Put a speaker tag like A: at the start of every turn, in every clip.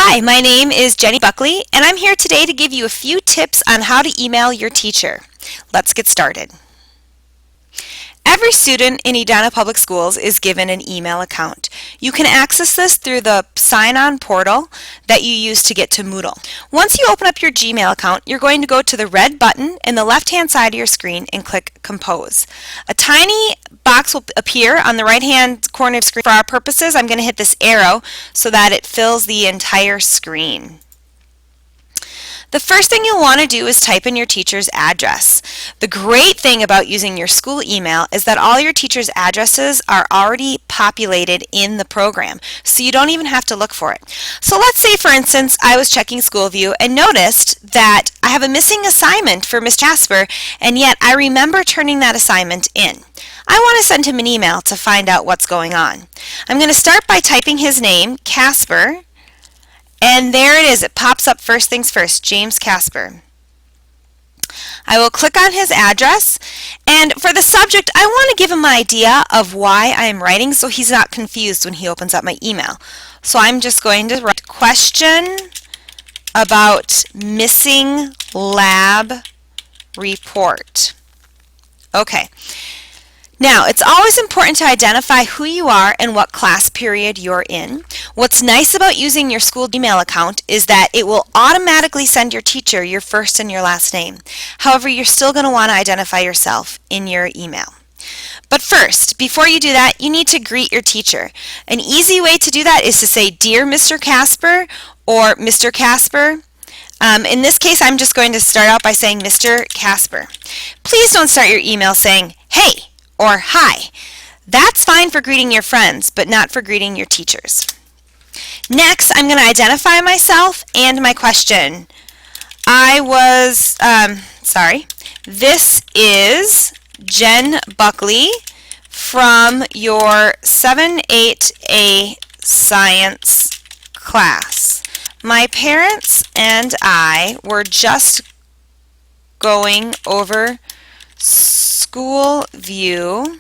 A: Hi, my name is Jen Buckley, and I'm here today to give you a few tips on how to email your teacher. Let's get started. Every student in Edina Public Schools is given an email account. You can access this through the sign-on portal that you use to get to Moodle. Once you open up your Gmail account, you're going to go to the red button in the left-hand side of your screen and click Compose. A tiny box will appear on the right-hand corner of the screen. For our purposes, I'm going to hit this arrow so that it fills the entire screen. The first thing you'll want to do is type in your teacher's address. The great thing about using your school email is that all your teacher's addresses are already populated in the program, so you don't even have to look for it. So let's say, for instance, I was checking SchoolView and noticed that I have a missing assignment for Miss Jasper, and yet I remember turning that assignment in. I want to send him an email to find out what's going on. I'm going to start by typing his name, Casper. And there it is. It pops up first things first, James Casper. I will click on his address, and for the subject, I want to give him an idea of why I am writing so he's not confused when he opens up my email. So I'm just going to write question about missing lab report. Okay. Now, it's always important to identify who you are and what class period you're in. What's nice about using your school email account is that it will automatically send your teacher your first and your last name. However, you're still going to want to identify yourself in your email. But first, before you do that, you need to greet your teacher. An easy way to do that is to say, "Dear Mr. Casper," or "Mr. Casper." In this case, I'm just going to start out by saying Mr. Casper. Please don't start your email saying, "Hey," or "Hi." That's fine for greeting your friends, but not for greeting your teachers. Next, I'm going to identify myself and my question. This is Jen Buckley from your 7-8A science class. My parents and I were just going over SchoolView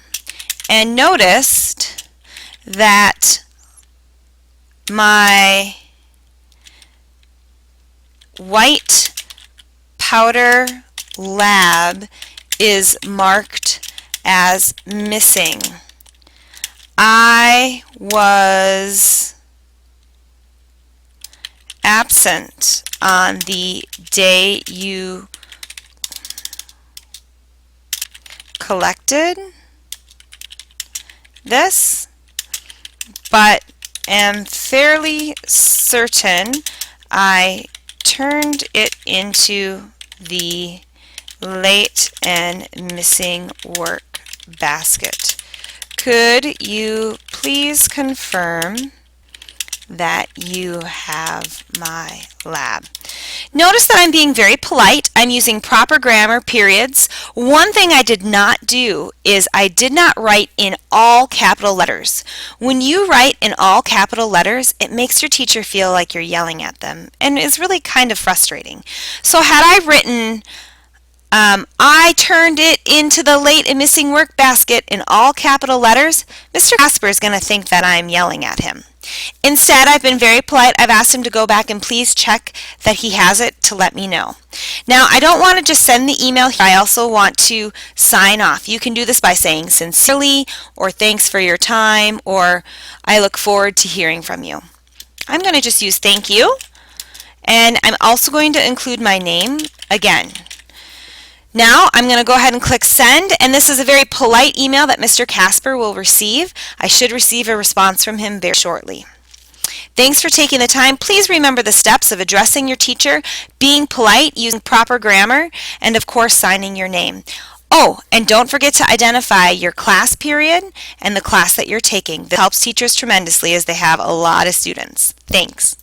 A: and noticed that my white powder lab is marked as missing. I was absent on the day you collected this, but am fairly certain I turned it into the late and missing work basket. Could you please confirm that you have my lab? Notice that I'm being very polite. I'm using proper grammar, periods. One thing I did not do is I did not write in all capital letters. When you write in all capital letters, it makes your teacher feel like you're yelling at them, and it's really kind of frustrating. So had I written, I turned it into the late and missing work basket in all capital letters, Mr. Casper is going to think that I'm yelling at him. Instead, I've been very polite. I've asked him to go back and please check that he has it to let me know. Now, I don't want to just send the email. I also want to sign off. You can do this by saying sincerely, or thanks for your time, or I look forward to hearing from you. I'm going to just use thank you, and I'm also going to include my name again. Now I'm going to go ahead and click send, and this is a very polite email that Mr. Casper will receive. I should receive a response from him very shortly. Thanks for taking the time. Please remember the steps of addressing your teacher, being polite, using proper grammar, and of course signing your name. Oh, and don't forget to identify your class period and the class that you're taking. This helps teachers tremendously as they have a lot of students. Thanks.